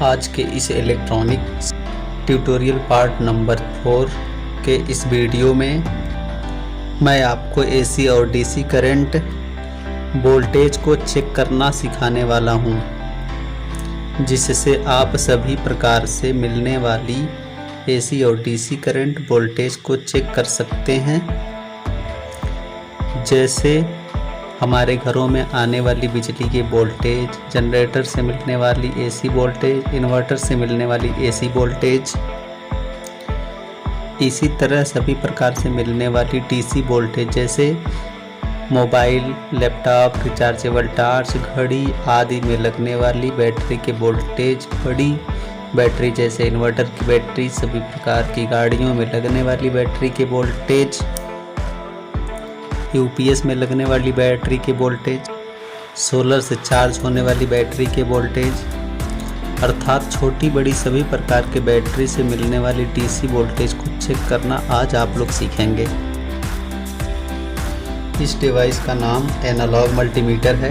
आज के इस इलेक्ट्रॉनिक ट्यूटोरियल पार्ट नंबर 4 के इस वीडियो में मैं आपको एसी और डीसी करंट वोल्टेज को चेक करना सिखाने वाला हूं, जिससे आप सभी प्रकार से मिलने वाली एसी और डीसी करंट वोल्टेज को चेक कर सकते हैं। जैसे हमारे घरों में आने वाली बिजली की वोल्टेज, जनरेटर से मिलने वाली एसी वोल्टेज, इन्वर्टर से मिलने वाली एसी वोल्टेज, इसी तरह सभी प्रकार से मिलने वाली डीसी वोल्टेज जैसे मोबाइल, लैपटॉप, रिचार्जेबल टॉर्च, घड़ी आदि में लगने वाली बैटरी के वोल्टेज, बड़ी बैटरी जैसे इन्वर्टर की बैटरी, सभी प्रकार की गाड़ियों में लगने वाली बैटरी के वोल्टेज, यूपीएस में लगने वाली बैटरी के वोल्टेज, सोलर से चार्ज होने वाली बैटरी के वोल्टेज, अर्थात छोटी बड़ी सभी प्रकार के बैटरी से मिलने वाली डीसी वोल्टेज को चेक करना आज आप लोग सीखेंगे। इस डिवाइस का नाम एनालॉग मल्टीमीटर है।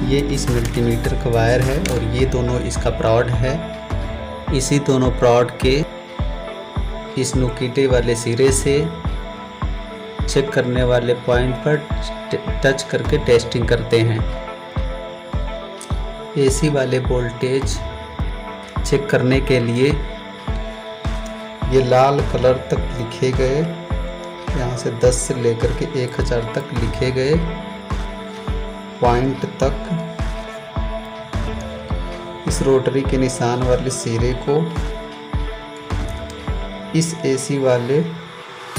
ये इस मल्टीमीटर का वायर है और ये दोनों इसका प्रोड है। इसी दोनों प्रोड के इस नुकीले वाले सिरे से चेक करने वाले पॉइंट पर टच करके टेस्टिंग करते हैं। एसी वाले वोल्टेज चेक करने के लिए ये लाल कलर तक लिखे गए, यहाँ से 10 से लेकर के 1000 तक लिखे गए पॉइंट तक इस रोटरी के निशान वाले सिरे को इस एसी वाले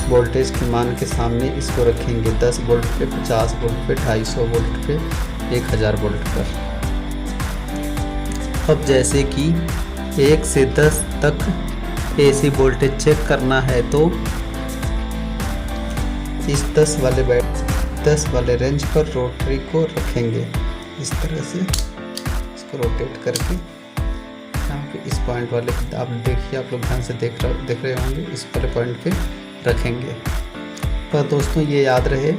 वोल्टेज के मान के सामने इसको रखेंगे। 10 वोल्ट पे, 50 वोल्ट पे, 250 वोल्ट पे, 1000 वोल्ट पर। अब जैसे कि 1 से 10 तक एसी वोल्टेज चेक करना है तो इस 10 वाले रेंज पर रोटरी को रखेंगे। इस तरह से इसको रोटेट करके यहाँ पे इस पॉइंट वाले आप देखिए, आप लोग ध्यान से देख रहे होंगे, इस वाले पॉइंट पे रखेंगे। पर दोस्तों ये याद रहे,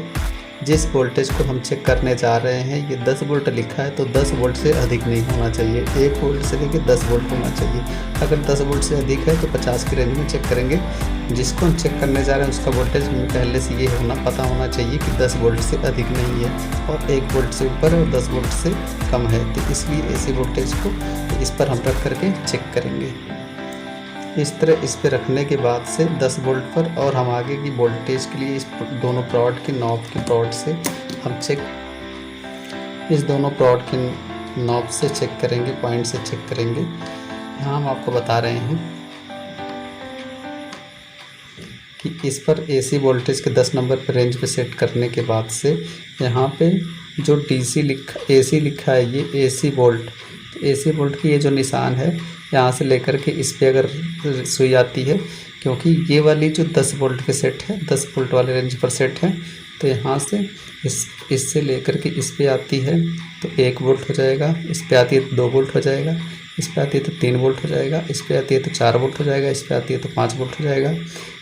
जिस वोल्टेज को हम चेक करने जा रहे हैं ये 10 वोल्ट लिखा है तो 10 वोल्ट से अधिक नहीं होना चाहिए। 1 वोल्ट से लेकर 10 वोल्ट होना चाहिए। अगर 10 वोल्ट से अधिक है तो 50 की रेंज में चेक करेंगे। जिसको हम चेक करने जा रहे हैं उसका वोल्टेज हमें पहले से ये पता होना चाहिए कि 10 वोल्ट से अधिक नहीं है और 1 वोल्ट से ऊपर और 10 वोल्ट से कम है। तो इसलिए एसी वोल्टेज को इस पर हम रख करके चेक करेंगे। इस तरह इस पे रखने के बाद से 10 वोल्ट पर और हम आगे की वोल्टेज के लिए इस दोनों प्रोड की नॉब की प्रोड से हम इस दोनों प्रोड की नॉब से चेक करेंगे, पॉइंट से चेक करेंगे। यहाँ हम आपको बता रहे हैं कि इस पर एसी वोल्टेज के 10 नंबर पर रेंज पे सेट करने के बाद से यहाँ पे जो एसी लिखा है ये एसी वोल्ट, तो एसी वोल्ट की ये जो निशान है यहाँ से लेकर के इस पे अगर सुई आती है, क्योंकि ये वाली जो 10 वोल्ट के सेट है, 10 वोल्ट वाले रेंज पर सेट है, तो यहाँ से इससे लेकर के इस पे आती है तो 1 वोल्ट हो जाएगा, इस पे आती है तो 2 वोल्ट हो जाएगा, इस पे आती है तो 3 वोल्ट हो जाएगा, इस पे आती है तो 4 वोल्ट हो जाएगा, इस पे आती है तो 5 वोल्ट हो जाएगा।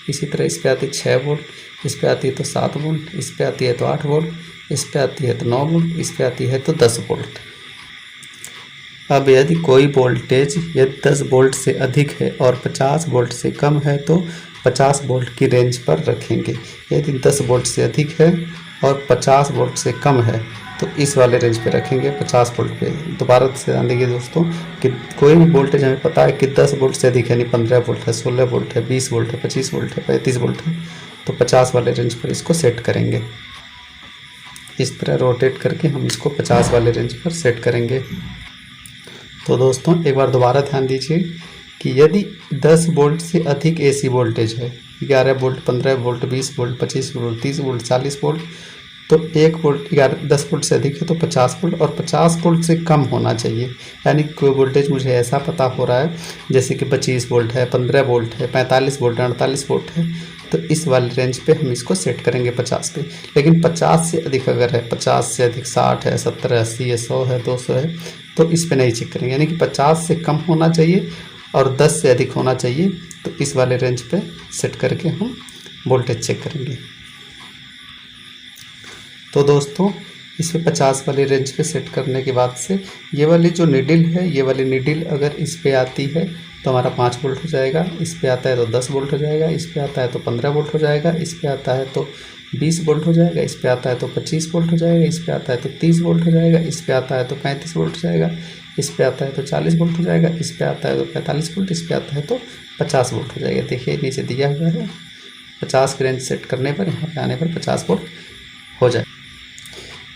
इसी तरह इस पे आती है 6 वोल्ट, इस पे आती है तो 7 वोल्ट, इस पे आती है तो 8 वोल्ट, इस पे आती है तो 9 वोल्ट, इस पे आती है तो 10 वोल्ट। अब यदि कोई वोल्टेज यदि 10 वोल्ट से अधिक है और 50 वोल्ट से कम है तो 50 वोल्ट की रेंज पर रखेंगे। यदि 10 वोल्ट से अधिक है और 50 वोल्ट से कम है तो इस वाले रेंज पे रखेंगे, 50 वोल्ट पे। दोबारा से ध्यान दीजिए दोस्तों कि कोई भी वोल्टेज हमें पता है कि 10 वोल्ट से अधिक है, यानी 15 वोल्ट है, 16 वोल्ट है, 20 वोल्ट है, 25 वोल्ट है, 35 वोल्ट है, तो 50 वाले रेंज पर इसको सेट करेंगे। इस तरह रोटेट करके हम इसको 50 वाले रेंज पर सेट करेंगे। तो दोस्तों एक बार दोबारा ध्यान दीजिए कि यदि 10 वोल्ट से अधिक एसी वोल्टेज है, 11 volt, 15 volt, 20 volt, 25 volt, 30 volt, 40 volt, तो 1 वोल्ट 10 वोल्ट से अधिक है तो 50 वोल्ट और 50 वोल्ट से कम होना चाहिए। यानी कोई वोल्टेज मुझे ऐसा पता हो रहा है जैसे कि 25 वोल्ट है, 15 वोल्ट है, 45 वोल्ट है, 48 वोल्ट है, तो इस वाले रेंज पे हम इसको सेट करेंगे 50 पे। लेकिन 50 से अधिक अगर है, 50 से अधिक 60 है, 70 है, 80 है, 100 है, 200 है, तो इस पे नहीं चेक करेंगे। यानी कि 50 से कम होना चाहिए और 10 से अधिक होना चाहिए, तो इस वाले रेंज पे सेट करके हम वोल्टेज चेक करेंगे। तो दोस्तों इस पे 50 वाले रेंज पे सेट करने के बाद से ये वाली जो नीडल है, ये वाली नीडल अगर इस पे आती है तो हमारा 5 वोल्ट हो जाएगा, इस पे आता है तो 10 वोल्ट हो जाएगा, इस पे आता है तो 15 वोल्ट हो जाएगा, इस पे आता है तो 20 वोल्ट हो जाएगा, इस पे आता है तो 25 वोल्ट हो जाएगा, इस पे आता है तो 30 वोल्ट हो जाएगा, इस पे आता है तो 35 वोल्ट हो जाएगा, इस पे आता है तो 40 वोल्ट हो जाएगा, इस पे आता है तो 45 वोल्ट, इस पे आता है तो 50 वोल्ट हो जाएगा। देखिए नीचे दिया हुआ है 50 की रेंज सेट करने पर यहाँ पे आने पर 50 वोल्ट हो जाए।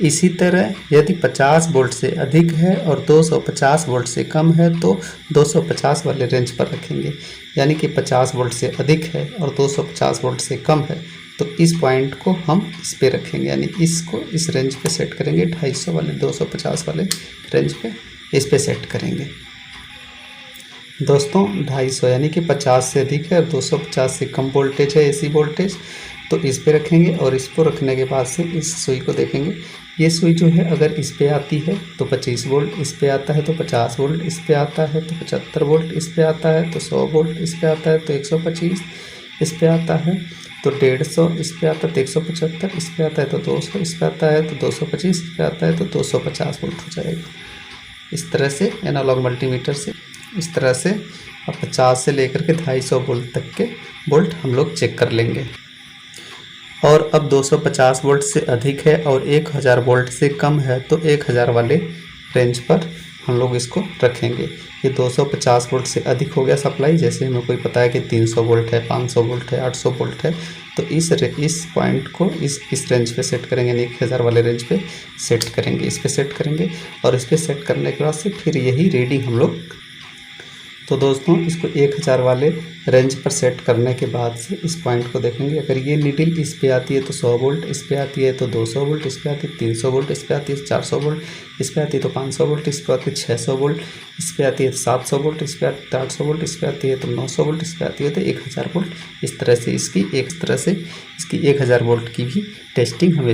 इसी तरह यदि 50 वोल्ट से अधिक है और 250 वोल्ट से कम है तो 250 वाले रेंज पर रखेंगे। यानी कि 50 वोल्ट से अधिक है और 250 वोल्ट से कम है तो इस पॉइंट को हम इस पे रखेंगे, यानी इसको इस रेंज पे सेट करेंगे। 250 वाले 250 वाले रेंज पे इस पे सेट करेंगे। दोस्तों 250 यानी कि 50 से अधिक है और 250 से कम वोल्टेज है एसी वोल्टेज, तो इस पे रखेंगे। और इसको रखने के बाद से इस सुई को देखेंगे, ये सुई जो है अगर इस पे आती है तो 25 वोल्ट, इस पे आता है तो 50 वोल्ट, इस पे आता है तो 75 वोल्ट, इस पे आता है तो 100 वोल्ट, इस पे आता है तो 125, इस पे आता है तो 150, इस पे आता है तो 175, इस पे आता है तो 200, इस पे आता है तो 225, इस पे आता है तो 250 वोल्ट हो जाएगा। इस तरह से एनालॉग मल्टीमीटर से इस तरह से अब 50 से लेकर के 250 वोल्ट तक के वोल्ट हम लोग चेक कर लेंगे। और अब 250 वोल्ट से अधिक है और 1000 वोल्ट से कम है तो 1000 वाले रेंज पर हम लोग इसको रखेंगे। ये 250 वोल्ट से अधिक हो गया सप्लाई, जैसे हमें कोई पता है कि 300 वोल्ट है, 500 वोल्ट है, 800 वोल्ट है, तो इस पॉइंट को इस रेंज पे सेट करेंगे, यानी 1000 वाले रेंज पे सेट करेंगे, इस पे सेट करेंगे। और इस पे सेट करने के बाद से फिर यही रीडिंग हम लोग, तो दोस्तों इसको 1000 वाले रेंज पर सेट करने के बाद से इस पॉइंट को देखेंगे। अगर ये नीडल इस पे आती है तो 100 वोल्ट, इस पे आती है तो 200 वोल्ट, इस पे आती है 300 वोल्ट, इस पे आती है 400 वोल्ट, इस पे आती है तो 500 वोल्ट, इस पे आती है 600 वोल्ट, इस पे आती है 700 वोल्ट, इस पे आती है 800 वोल्ट, इस पे आती है तो 900 वोल्ट, इस पे आती है तो 1000 वोल्ट। इस तरह से इसकी 1000 वोल्ट की भी टेस्टिंग हमें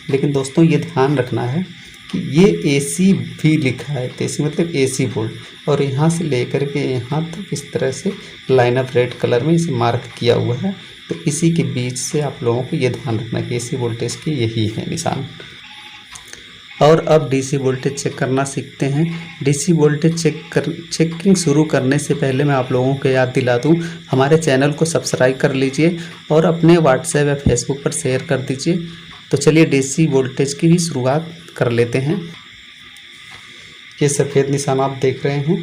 लेकिन दोस्तों ये ध्यान रखना है कि ये एसी भी लिखा है, तो एसी मतलब एसी वोल्ट, और यहाँ से लेकर के यहाँ तक इस तरह से लाइन ऑफ रेड कलर में इसे मार्क किया हुआ है। तो इसी के बीच से आप लोगों को ये ध्यान रखना कि एसी वोल्टेज की यही है निशान। और अब डीसी वोल्टेज चेक करना सीखते हैं। डीसी वोल्टेज चेकिंग शुरू करने से पहले मैं आप लोगों को याद दिला दूं, हमारे चैनल को सब्सक्राइब कर लीजिए और अपने व्हाट्सएप या फेसबुक पर शेयर कर दीजिए। तो चलिए डीसी वोल्टेज की भी शुरुआत कर लेते हैं। ये सफ़ेद निशान आप देख रहे हैं,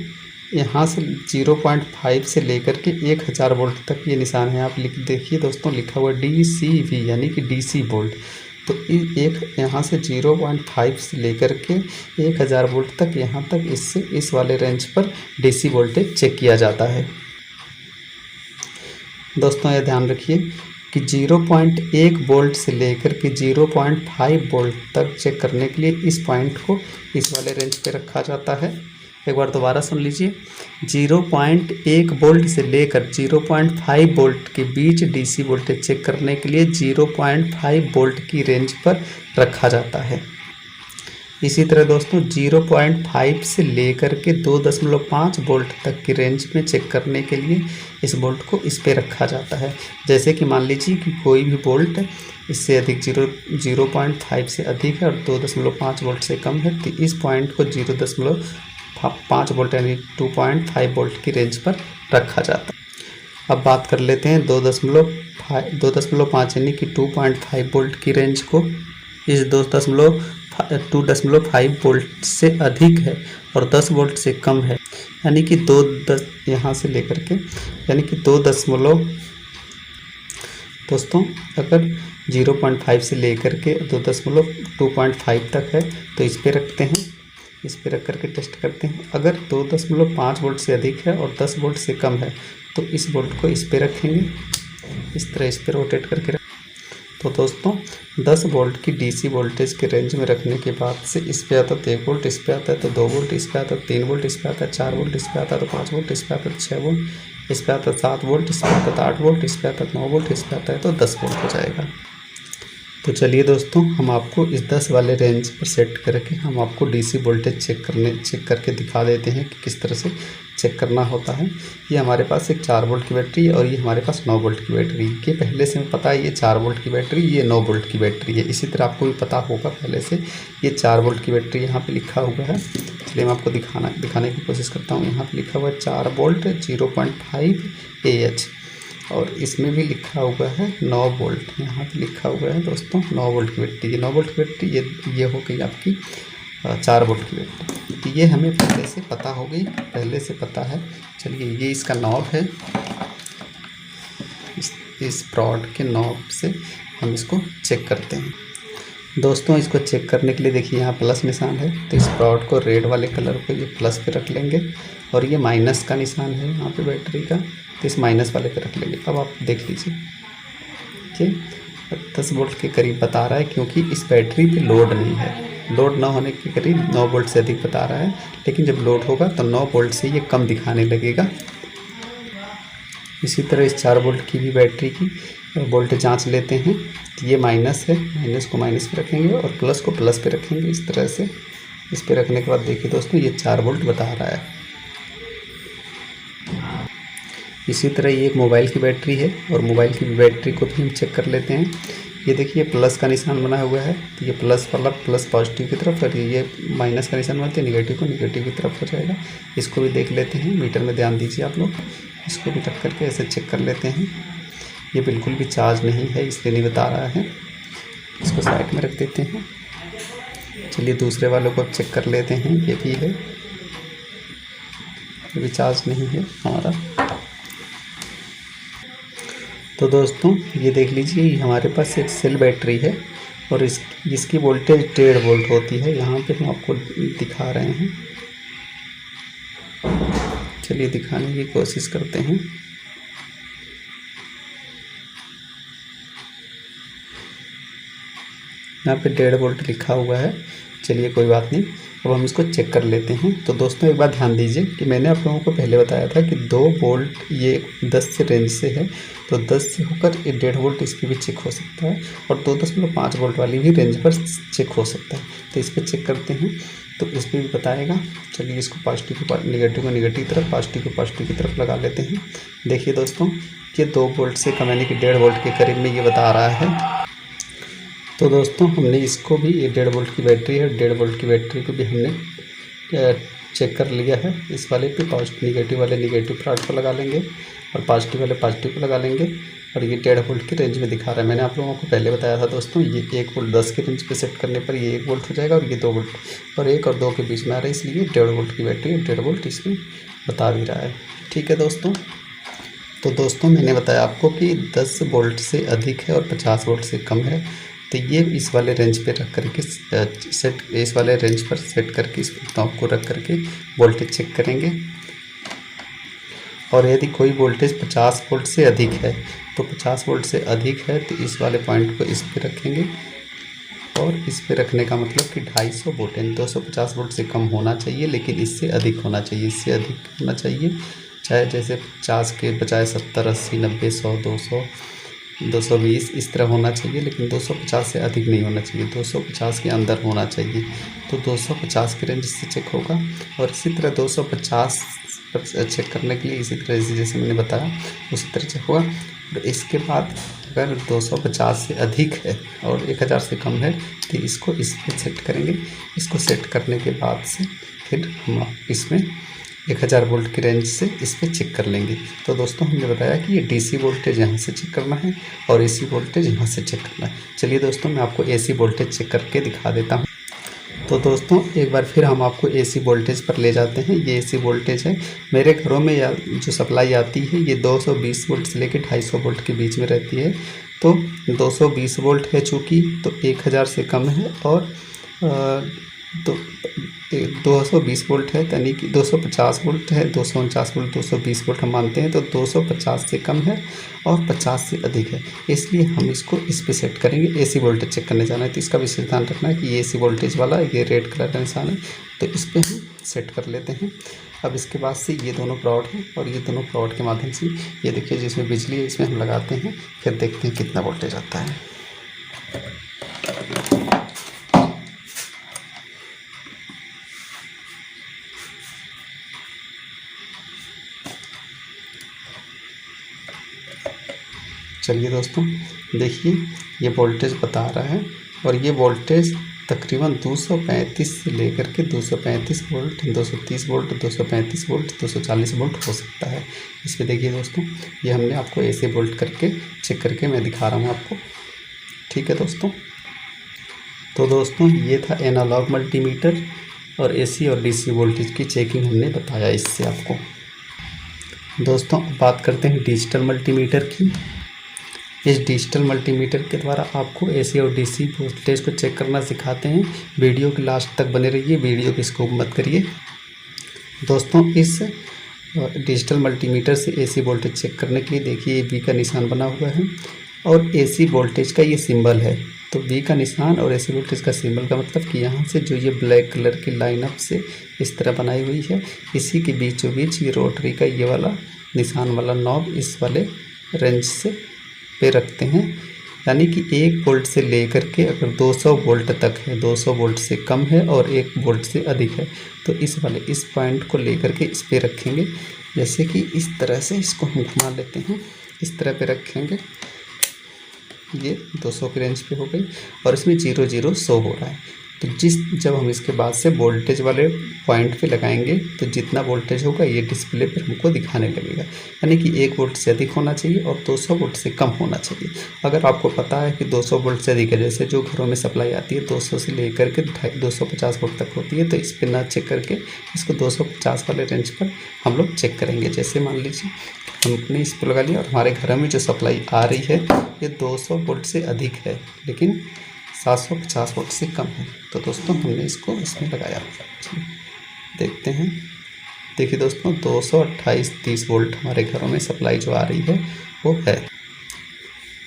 यहाँ से 0.5 से लेकर के 1000 वोल्ट तक ये निशान है। आप देखिए दोस्तों लिखा हुआ DCV यानी कि डीसी वोल्ट। तो यहाँ से 0.5 से लेकर के 1000 वोल्ट तक यहाँ तक इस वाले रेंज पर डीसी वोल्टेज चेक किया जाता है। दोस्तों ये ध्यान रखिए कि 0.1 वोल्ट से लेकर के 0.5 वोल्ट तक चेक करने के लिए इस पॉइंट को इस वाले रेंज पे रखा जाता है। एक बार दोबारा सुन लीजिए, 0.1 वोल्ट से लेकर 0.5 वोल्ट के बीच डीसी वोल्टेज चेक करने के लिए 0.5 वोल्ट की रेंज पर रखा जाता है। इसी तरह दोस्तों 0.5 से लेकर के 2.5 वोल्ट तक की रेंज में चेक करने के लिए इस वोल्ट को इस पे रखा जाता है। जैसे कि मान लीजिए कि कोई भी वोल्ट इससे अधिक 0.5 से अधिक है और 2.5 वोल्ट से कम है, तो इस पॉइंट को 0.5 वोल्ट यानी 2.5 वोल्ट की रेंज पर रखा जाता है। अब बात कर लेते हैं 2.5 यानी कि 2.5 वोल्ट की रेंज को। इस 2.5 वोल्ट से अधिक है और 10 वोल्ट से कम है, यानी कि 2 यहाँ से लेकर के यानी कि 2 दोस्तों अगर 0.5 से लेकर के 2.5 तक है तो इस पे रखते हैं, इस पे रख करके टेस्ट करते हैं। अगर 2.5 वोल्ट से अधिक है और 10 वोल्ट से कम है तो इस वोल्ट को इस पे रखेंगे, इस तरह इस पे रोटेट करके तो दोस्तों 10 वोल्ट की डीसी वोल्टेज के रेंज में रखने के बाद से इस पे आता है 1 वोल्ट, इस पे आता है तो 2 वोल्ट, इस पे आता है 3 वोल्ट, इस पे आता है 4 वोल्ट, इस पे आता है तो 5 वोल्ट, इस पे आता है 6 वोल्ट, इस पे आता है 7 वोल्ट, इस पे आता है 8 वोल्ट, इस पे आता है 9 वोल्ट, इस पे आता है तो 10 वोल्ट हो जाएगा। तो चलिए दोस्तों, हम आपको इस 10 वाले रेंज पर सेट करके हम आपको डीसी वोल्टेज चेक करके दिखा देते हैं कि किस तरह से चेक करना होता है। ये हमारे पास एक 4 वोल्ट की बैटरी है और ये हमारे पास 9 वोल्ट की बैटरी है। ये पहले से हमें पता है, ये 4 वोल्ट की बैटरी, ये 9 वोल्ट की बैटरी है। इसी तरह आपको भी पता होगा पहले से, ये 4 वोल्ट की बैटरी यहाँ पे लिखा हुआ है। चलिए मैं आपको दिखाने की कोशिश करता हूँ। यहाँ पे लिखा हुआ है 4 वोल्ट 0.5 AH, और इसमें भी लिखा हुआ है 9 वोल्ट। यहाँ पे लिखा हुआ है दोस्तों 9 वोल्ट की बैटरी। ये 9 वोल्ट की बैटरी, ये हो गई आपकी 4 वोल्ट की बैटरी। तो ये हमें पहले से पता हो गई, पहले से पता है। चलिए ये इसका नॉब है, इस रॉड के नॉब से हम इसको चेक करते हैं। दोस्तों इसको चेक करने के लिए देखिए यहाँ प्लस निशान है, तो इस रॉड को रेड वाले कलर को ये प्लस पे रख लेंगे, और ये माइनस का निशान है यहाँ पे बैटरी का, तो इस माइनस वाले पे रख लेंगे। अब आप देख लीजिए, ठीक 10 वोल्ट के करीब बता रहा है, क्योंकि इस बैटरी पे लोड नहीं है। लोड ना होने के करीब 9 वोल्ट से अधिक बता रहा है, लेकिन जब लोड होगा तो 9 वोल्ट से ये कम दिखाने लगेगा। इसी तरह इस 4 वोल्ट की भी बैटरी की वोल्टेज जांच लेते हैं। तो ये माइनस है, माइनस को माइनस पे रखेंगे और प्लस को प्लस पे रखेंगे। इस तरह से इस पे रखने के बाद देखिए दोस्तों, ये 4 वोल्ट बता रहा है। इसी तरह ये एक मोबाइल की बैटरी है, और मोबाइल की बैटरी को भी हम चेक कर लेते हैं। ये देखिए प्लस का निशान बना हुआ है, तो ये प्लस वाला प्लस पॉजिटिव की तरफ, और ये माइनस का निशान बनते हैं निगेटिव को निगेटिव की तरफ हो जाएगा। इसको भी देख लेते हैं, मीटर में ध्यान दीजिए आप लोग। इसको भी रख करके ऐसे चेक कर लेते हैं। ये बिल्कुल भी चार्ज नहीं है, इसलिए नहीं बता रहा है। इसको साइड में रख देते हैं। चलिए दूसरे वालों को चेक कर लेते हैं। ये भी है, ये भी चार्ज नहीं है हमारा। तो दोस्तों ये देख लीजिए, ये हमारे पास एक सेल बैटरी है, और इसकी वोल्टेज 1.5 वोल्ट होती है। यहाँ पे हम आपको दिखा रहे हैं। चलिए दिखाने की कोशिश करते हैं। यहाँ पे 1.5 वोल्ट लिखा हुआ है। चलिए कोई बात नहीं, अब हम इसको चेक कर लेते हैं। तो दोस्तों एक बात ध्यान दीजिए कि मैंने आप लोगों को पहले बताया था कि 2 वोल्ट ये 10 से रेंज से है, तो 10 से होकर 1.5 वोल्ट इस पर भी चेक हो सकता है, और 2.5 वोल्ट वाली भी रेंज पर चेक हो सकता है। तो इस पर चेक करते हैं, तो इस पर भी बताएगा। चलिए इसको पॉजिटिव को निगेटिव की तरफ, पॉजिटिव की तरफ लगा लेते हैं। देखिए दोस्तों, ये 2 वोल्ट से कम यानी कि 1.5 वोल्ट के करीब में ये बता रहा है। तो दोस्तों हमने इसको भी, ये 1.5 वोल्ट की बैटरी है, 1.5 वोल्ट की बैटरी को भी हमने चेक कर लिया है। इस वाले पे निगेटिव वाले निगेटिव प्लॉट को लगा लेंगे, और पॉजिटिव वाले पॉजिटिव को लगा लेंगे, और ये 1.5 वोल्ट की रेंज में दिखा रहा है। मैंने आप लोगों को पहले बताया था दोस्तों, ये 1 वोल्ट 10 की रेंज पे सेट करने पर ये 1 वोल्ट हो जाएगा, और ये 2 वोल्ट, और 1 और 2 के बीच में आ रहा है, इसलिए 1.5 वोल्ट की बैटरी 1.5 वोल्ट इसमें बता भी रहा है। ठीक है दोस्तों, तो दोस्तों मैंने बताया आपको कि 10 वोल्ट से अधिक है और 50 वोल्ट से कम है। तो ये इस वाले रेंज पे रख करके इस वाले रेंज पर सेट करके इस नॉब को रख करके वोल्टेज चेक करेंगे। और यदि कोई वोल्टेज 50 वोल्ट से अधिक है, तो 50 वोल्ट से अधिक है तो इस वाले पॉइंट को इस पे रखेंगे, और इस पे रखने का मतलब कि 250 वोल्ट यानी 250 वोल्ट से कम होना चाहिए, लेकिन इससे अधिक होना चाहिए। इससे अधिक होना चाहिए, चाहे जैसे 50 के बजाय 70, 80, 90, 100, 200, 220 इस तरह होना चाहिए, लेकिन 250 से अधिक नहीं होना चाहिए, 250 के अंदर होना चाहिए। तो 250 के रेंज से चेक होगा। और इसी तरह 250 पर चेक करने के लिए इसी तरह से जैसे मैंने बताया उसी तरह चेक होगा। और इसके बाद अगर 250 से अधिक है और 1000 से कम है, तो इसको इस पर सेट करेंगे। इसको सेट करने के बाद से फिर हम इसमें 1000 वोल्ट की रेंज से इस पर चेक कर लेंगे। तो दोस्तों हमने बताया कि ये डीसी वोल्टेज यहाँ से चेक करना है, और एसी वोल्टेज यहाँ से चेक करना है। चलिए दोस्तों मैं आपको एसी वोल्टेज चेक करके दिखा देता हूँ। तो दोस्तों एक बार फिर हम आपको एसी वोल्टेज पर ले जाते हैं। ये एसी वोल्टेज है। मेरे घरों में जो सप्लाई आती है ये 220 वोल्ट से लेकर 250 वोल्ट के बीच में रहती है। तो 220 वोल्ट है चूँकि, तो 1000 से कम है, और तो 220 वोल्ट है, यानी कि 250 वोल्ट है, 249 वोल्ट, 220 वोल्ट हम मानते हैं। तो 250 से कम है और 50 से अधिक है, इसलिए हम इसको इस पे सेट करेंगे। एसी वोल्टेज चेक करने जाना है, तो इसका विशेष ध्यान रखना है कि ये एसी वोल्टेज वाला ये रेड कलर का निशान है, तो इस पर हम सेट कर लेते हैं। अब इसके बाद से ये दोनों प्लॉट हैं, और ये दोनों प्लॉट के माध्यम से ये देखिए जिसमें बिजली है इसमें हम लगाते हैं, फिर देखते हैं कितना वोल्टेज आता है। चलिए दोस्तों देखिए ये वोल्टेज बता रहा है और ये वोल्टेज तकरीबन 235 से लेकर के 235 वोल्ट, 230 वोल्ट, 235 वोल्ट, 240 वोल्ट हो सकता है। इस पर देखिए दोस्तों ये हमने आपको ऐसे वोल्ट करके चेक करके मैं दिखा रहा हूँ आपको। ठीक है दोस्तों, तो दोस्तों ये था एनालॉग मल्टीमीटर और एसी और डीसी वोल्टेज की चेकिंग हमने बताया इससे आपको। दोस्तों बात करते हैं डिजिटल मल्टीमीटर की। इस डिजिटल मल्टीमीटर के द्वारा आपको एसी और डीसी वोल्टेज को चेक करना सिखाते हैं। वीडियो के लास्ट तक बने रहिए, वीडियो की स्किप मत करिए। दोस्तों इस डिजिटल मल्टीमीटर से एसी वोल्टेज चेक करने के लिए देखिए ये वी का निशान बना हुआ है और एसी वोल्टेज का ये सिंबल है। तो वी का निशान और एसी वोल्टेज का सिंबल का मतलब कि यहाँ से जो ये ब्लैक कलर की लाइनअप से इस तरह बनाई हुई है, इसी के बीचों बीच ये रोटरी का ये वाला निशान वाला नॉब इस वाले रेंज से पे रखते हैं। यानी कि 1 वोल्ट से लेकर के अगर 200 वोल्ट तक है, 200 वोल्ट से कम है और 1 वोल्ट से अधिक है तो इस वाले इस पॉइंट को लेकर के इस पे रखेंगे। जैसे कि इस तरह से इसको हम घुमा लेते हैं, इस तरह पे रखेंगे। ये 200 की रेंज पे हो गई और इसमें 00 शो हो रहा है। तो जब हम इसके बाद से वोल्टेज वाले पॉइंट पे लगाएंगे तो जितना वोल्टेज होगा ये डिस्प्ले पर हमको दिखाने लगेगा। यानी कि 1 वोल्ट से अधिक होना चाहिए और 200 वोल्ट से कम होना चाहिए। अगर आपको पता है कि 200 वोल्ट से अधिक है, जैसे जो घरों में सप्लाई आती है 200 से लेकर के 250 वोल्ट तक होती है, तो इस पर ना चेक करके इसको 250 वाले रेंज पर हम लोग चेक करेंगे। जैसे मान लीजिए हमने इस पर लगा लिया और हमारे घर में जो सप्लाई आ रही है ये 200 वोल्ट से अधिक है लेकिन 750 वोल्ट से कम है। तो दोस्तों हमने इसको इसमें लगाया, देखते हैं। देखिए दोस्तों 228-30 वोल्ट हमारे घरों में सप्लाई जो आ रही है वो है।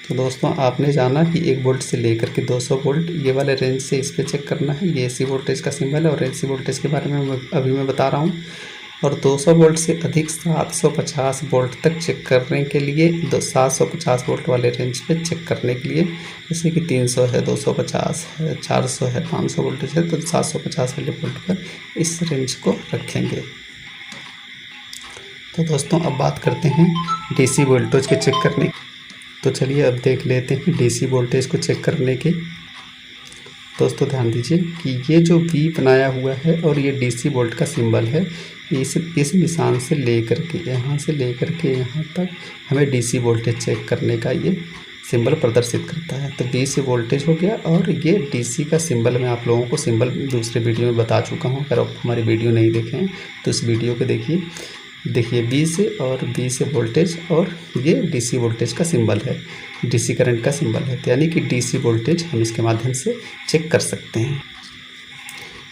तो दोस्तों आपने जाना कि 1 वोल्ट से लेकर के 200 वोल्ट ये वाले रेंज से इस पर चेक करना है। ये एसी वोल्टेज का सिंबल है और एसी वोल्टेज के बारे में अभी मैं बता रहा हूँ। और 200 वोल्ट से अधिक 750 वोल्ट तक चेक करने के लिए 750 वोल्ट वाले रेंज पे चेक करने के लिए, जैसे कि 300 है, 250 है, 400 है, 500 वोल्टेज है, तो 750 वाले वोल्ट पर इस रेंज को रखेंगे। तो दोस्तों अब बात करते हैं डीसी वोल्टेज के चेक करने की। तो चलिए अब देख लेते हैं डीसी वोल्टेज को चेक करने के। दोस्तों ध्यान दीजिए कि ये जो वी बनाया हुआ है और ये डीसी वोल्ट का सिंबल है, इस निशान से लेकर के यहाँ से लेकर के यहाँ तक हमें डीसी वोल्टेज चेक करने का ये सिंबल प्रदर्शित करता है। तो वी से वोल्टेज हो गया और ये डीसी का सिंबल मैं आप लोगों को सिंबल दूसरे वीडियो में बता चुका हूँ। अगर आप हमारी वीडियो नहीं देखे हैं तो इस वीडियो को देखिए वी से और वी से वोल्टेज और ये डीसी वोल्टेज का सिंबल है, डीसी करंट का सिंबल है। यानी कि डीसी वोल्टेज हम इसके माध्यम से चेक कर सकते हैं।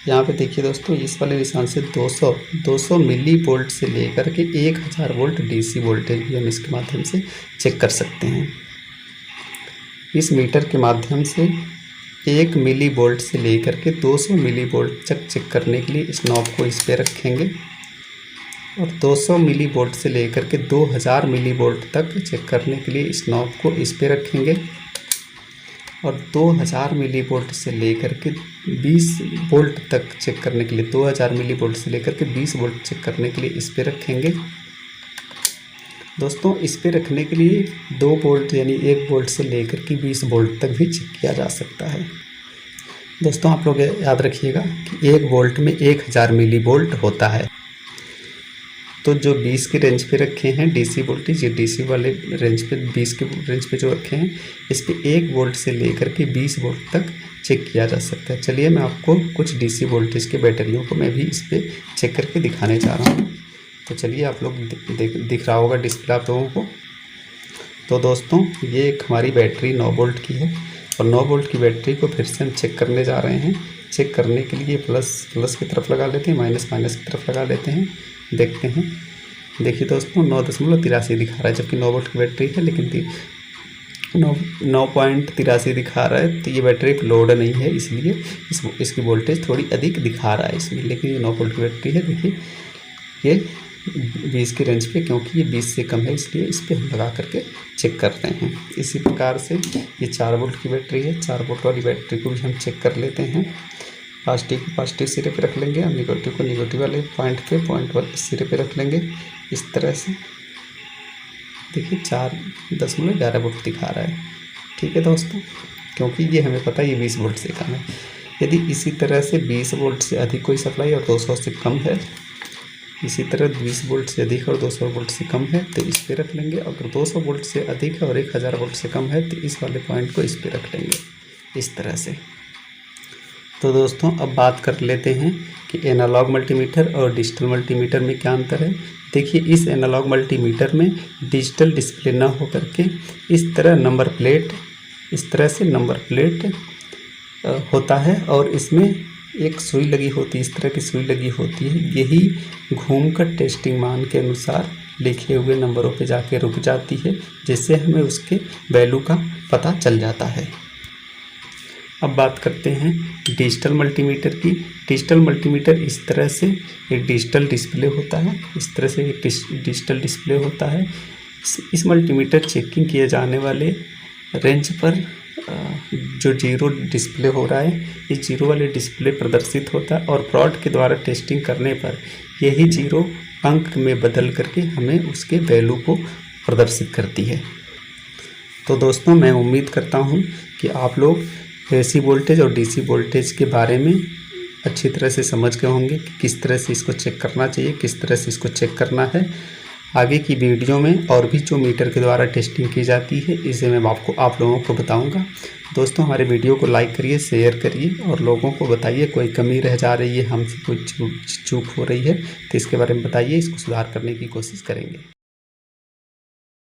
यहाँ पे देखिए दोस्तों इस वाले निशान से 200 मिली वोल्ट से लेकर के 1000 वोल्ट डीसी वोल्टेज भी हम इसके माध्यम से चेक कर सकते हैं। इस मीटर के माध्यम से 1 मिली वोल्ट से लेकर के 200 मिली वोल्ट तक चेक करने के लिए इस नॉब को इस पे रखेंगे और 200 मिली वोल्ट से लेकर के 2000 मिली वोल्ट तक चेक करने के लिए इस नॉब को इस पे रखेंगे और 2000 मिली वोल्ट से लेकर के 20 वोल्ट तक चेक करने के लिए 2000 मिली वोल्ट से लेकर के 20 वोल्ट चेक करने के लिए इस पे रखेंगे। दोस्तों इस पे रखने के लिए 2 वोल्ट यानी 1 वोल्ट से लेकर के 20 वोल्ट तक भी चेक किया जा सकता है। दोस्तों आप लोग याद रखिएगा कि 1 वोल्ट में 1000 मिली वोल्ट होता है। तो जो 20 के रेंज पे रखे हैं डीसी वोल्टेज, ये डीसी वाले रेंज पे 20 के रेंज पे जो रखे हैं इस पे 1 वोल्ट से लेकर के 20 वोल्ट तक चेक किया जा सकता है। चलिए मैं आपको कुछ डीसी वोल्टेज के बैटरियों को मैं भी इस पे चेक करके दिखाने जा रहा हूँ। तो चलिए आप लोग दिख रहा होगा डिस्प्ले आप लोगों को। तो दोस्तों ये एक हमारी बैटरी 9 वोल्ट की है और 9 वोल्ट की बैटरी को फिर से हम चेक करने जा रहे हैं। चेक करने के लिए प्लस की तरफ लगा लेते हैं, माइनस की तरफ लगा लेते हैं, देखते हैं। देखिए दोस्तों 9.83 दिखा रहा है, जबकि 9 वोल्ट की बैटरी है लेकिन 9.83 दिखा रहा है। तो ये बैटरी लोड नहीं है इसलिए इसकी वोल्टेज थोड़ी अधिक दिखा रहा है इसमें, लेकिन ये 9 वोल्ट की बैटरी है। देखिए ये 20 की रेंज पे, क्योंकि ये 20 से कम है इसलिए इस पर हम लगा करके चेक कर रहे हैं। इसी प्रकार से ये 4 वोल्ट की बैटरी है, 4 वोल्ट वाली बैटरी को भी हम चेक कर लेते हैं। पॉजिटिव को पॉजिटिव सिरे पे रख लेंगे और निगेटिव को निगेटिव वाले पॉइंट वाले सिरे पे रख लेंगे इस तरह से। देखिए 4.11 वोल्ट दिखा रहा है। ठीक है दोस्तों, क्योंकि ये हमें पता है ये 20 वोल्ट से कम है। यदि इसी तरह से 20 वोल्ट से अधिक कोई सप्लाई और 200 से कम है, इसी तरह 20 वोल्ट से अधिक और 200 वोल्ट से कम है तो इस पे रख लेंगे। अगर 200 वोल्ट से अधिक है और 1000 वोल्ट से कम है तो इस वाले पॉइंट को इस पे रख लेंगे, इस तरह से। तो दोस्तों अब बात कर लेते हैं कि एनालॉग मल्टीमीटर और डिजिटल मल्टीमीटर में क्या अंतर है। देखिए, इस एनालॉग मल्टीमीटर में डिजिटल डिस्प्ले ना होकर के इस तरह नंबर प्लेट, इस तरह से नंबर प्लेट होता है और इसमें एक सुई लगी होती है, इस तरह की सुई लगी होती है। यही घूमकर टेस्टिंग मान के अनुसार लिखे हुए नंबरों पे जाके रुक जाती है, जिससे हमें उसके वैल्यू का पता चल जाता है। अब बात करते हैं डिजिटल मल्टीमीटर की। डिजिटल मल्टीमीटर इस तरह से एक डिजिटल डिस्प्ले होता है, इस तरह से एक डिजिटल डिस्प्ले होता है। इस मल्टीमीटर चेकिंग किए जाने वाले रेंज पर जो जीरो डिस्प्ले हो रहा है, इस जीरो वाले डिस्प्ले प्रदर्शित होता है और प्रोड के द्वारा टेस्टिंग करने पर यही जीरो अंक में बदल करके हमें उसके वैल्यू को प्रदर्शित करती है। तो दोस्तों मैं उम्मीद करता हूँ कि आप लोग एसी वोल्टेज और डीसी वोल्टेज के बारे में अच्छी तरह से समझ गए होंगे कि किस तरह से इसको चेक करना चाहिए, किस तरह से इसको चेक करना है। आगे की वीडियो में और भी जो मीटर के द्वारा टेस्टिंग की जाती है इसे मैं आप लोगों को बताऊंगा। दोस्तों हमारे वीडियो को लाइक करिए, शेयर करिए और लोगों को बताइए कोई कमी रह जा रही है, हमसे कोई चूक हो रही है तो इसके बारे में बताइए, इसको सुधार करने की कोशिश करेंगे।